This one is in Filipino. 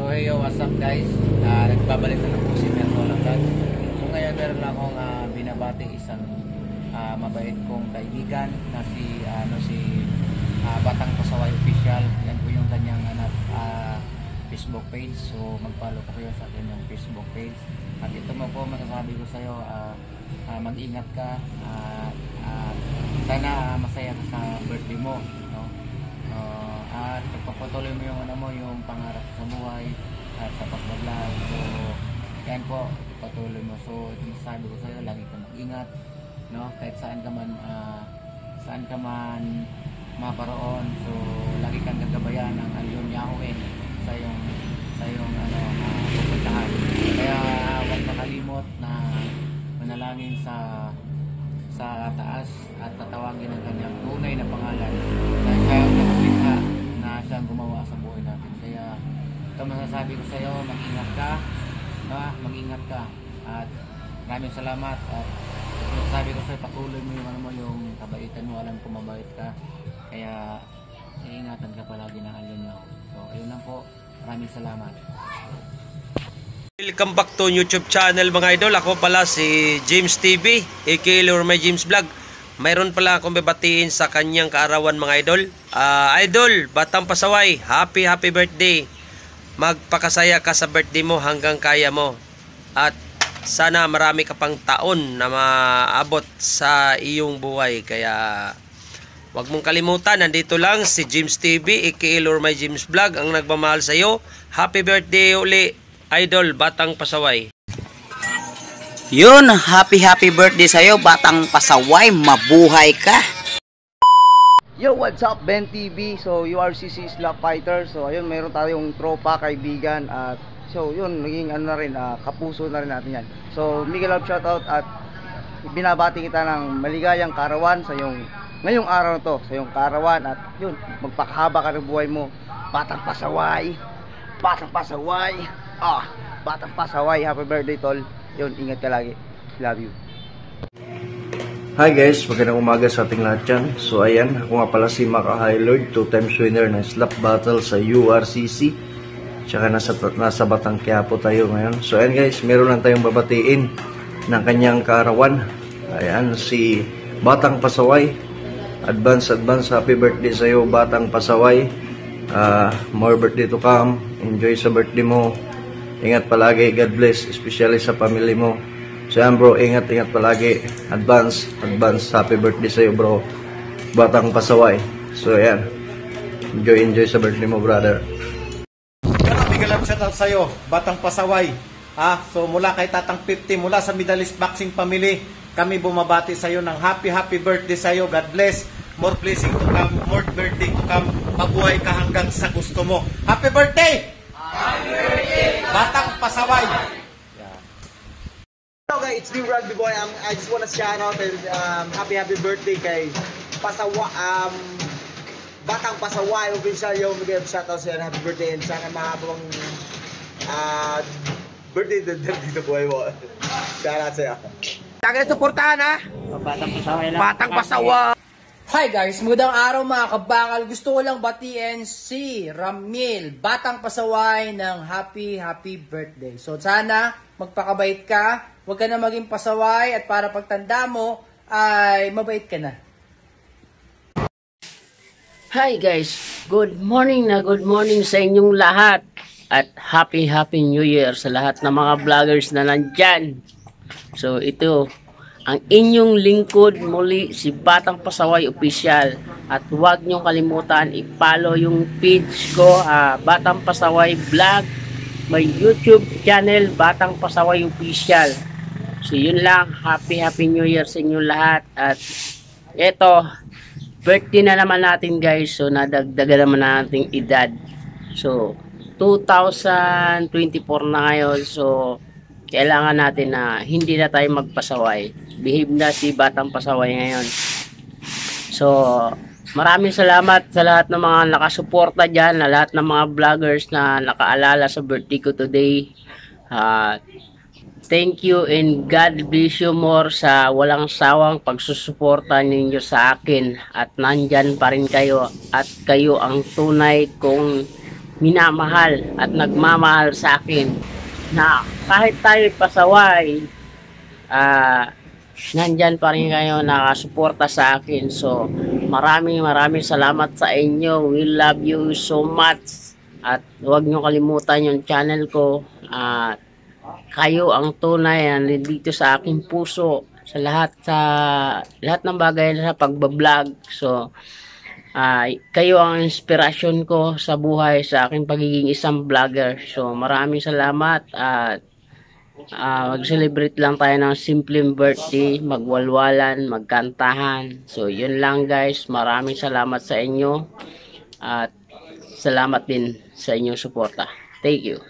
So hey yo, what's up guys? Nagbabalik na po si Mersola Vlog. So ngayon meron lang akong binabati isang mabait kong kaibigan na si Batang Pasaway Official. Yan po yung kanyang Facebook page. So mag-follow po kayo sa kanyang Facebook page. At ito mo po masasabi ko sa iyo, mag-ingat ka. Sana masaya ka sa birthday mo, no? At pagpapatuloy mo yung pangarap sa buhay at sa pagbablog. So yan po, patuloy mo. So ito masasabi ko sa iyo, lagi ka mag-ingat, no? Kahit saan ka man maparoon. So lagi kang gagabayan ng Alyon Yahweh sa iyong pupuntahan. Kaya huwag makalimot na manalangin sa taas at tatawagin ang kanyang tunay na pangalan dahil siya ang naglikha na siyang gumawa sa buhay natin. Kaya ito masasabi ko sa iyo, mag-ingat ka, mag-ingat ka, at maraming salamat. At ito masasabi ko sa iyo, patuloy mo yung kabaitan mo. Alam ko mabait ka, kaya iingatan ka palagi ng Alyon mo. So ayun lang po, maraming salamat. Welcome back to YouTube channel mga idol. Ako pala si James TV, aka Lord My James Vlog. Mayroon pala akong babatiin sa kanyang kaarawan mga idol. Idol, Batang Pasaway, happy birthday. Magpakasaya ka sa birthday mo hanggang kaya mo. At sana marami ka pang taon na maabot sa iyong buhay. Kaya wag mong kalimutan, nandito lang si James TV, aka Lord My James Vlog, ang nagmamahal sa iyo. Happy birthday uli, Idol Batang Pasaway. Yun, happy birthday sa'yo, Batang Pasaway. Mabuhay ka. Yo, what's up, Ben TV? So, URCC Slap Fighter. So, ayun, mayroon tayong tropa, kaibigan. At so, yun, naging kapuso na rin natin yan. So, mega love shoutout at binabati kita ng maligayang karawan sa ngayong araw na to, sa iyong karawan. At yun, magpakahaba ka ng buhay mo. Batang Pasaway. Batang Pasaway. Batang Pasaway, happy birthday tol. Yun, ingat ka lagi. Love you. Hi guys, magandang umaga sa ating lahat dyan. So ayan, ako nga pala si Maka Highlord, 2 times winner ng slap battle sa URCC. Tsaka nasa Batang Quiapo tayo ngayon. So ayan guys, meron lang tayong babatiin ng kanyang kaarawan. Ayan, si Batang Pasaway. Advance happy birthday sa iyo, Batang Pasaway. More birthday to come. Enjoy sa birthday mo. Ingat palagi, God bless, especially sa family mo. So yan bro, ingat palagi. Advance happy birthday sa iyo bro, Batang Pasaway. So yan, enjoy sa birthday mo brother. Big love shoutout sa iyo, Batang Pasaway. So mula kay Tatang 50, mula sa Middle East Boxing Family, kami bumabati sa iyo ng happy birthday sa iyo. God bless, more blessing to come, more birthday to come. Mabuhay ka hanggang sa gusto mo. Happy birthday! Happy birthday, Batang Pasaway. Hello guys, it's me Rugby Boy. I just want to shout out and happy birthday kay Batang Pasaway Official. Yung mag-shout out siya, happy birthday, and sana mahabang birthday dito boy mo. Shout out sa'yo. Tagay suportahan ha. Batang Pasaway lang. Batang Pasaway. Hi guys, magandang araw mga kabakal. Gusto ko lang batiin si Ramil, Batang Pasaway ng happy birthday. So sana magpakabait ka, huwag ka na maging pasaway, at para pagtanda mo ay mabait ka na. Hi guys, good morning sa inyong lahat, at happy New Year sa lahat ng mga vloggers na nandyan. So ito ang inyong lingkod muli, si Batang Pasaway Official, at huwag niyong kalimutan i-follow yung page ko, Batang Pasaway Vlog, may YouTube channel Batang Pasaway Official. So yun lang, happy New Year sa inyong lahat. At eto, birthday na naman natin guys, so nadagdagan naman nating edad. So 2024 na ngayon, so kailangan natin na hindi na tayo magpasaway. Behave na si Batang Pasaway ngayon. So maraming salamat sa lahat ng mga nakasuporta dyan, na lahat ng mga vloggers na nakaalala sa birthday ko today. Thank you and God bless you more sa walang sawang pagsusuporta ninyo sa akin. At nandyan pa rin kayo, at kayo ang tunay kong minamahal at nagmamahal sa akin, na kahit tayo pasaway, nandyan pa rin kayo nakasuporta sa akin. So maraming salamat sa inyo. We love you so much. At huwag nyo kalimutan yung channel ko. Kayo ang tunay na dito sa aking puso sa lahat ng bagay sa pagbablog. So kayo ang inspirasyon ko sa buhay, sa aking pagiging isang vlogger. So maraming salamat at mag-celebrate lang tayo ng simpleng birthday, magwalwalan, magkantahan. So yun lang guys, maraming salamat sa inyo at salamat din sa inyong suporta. Thank you.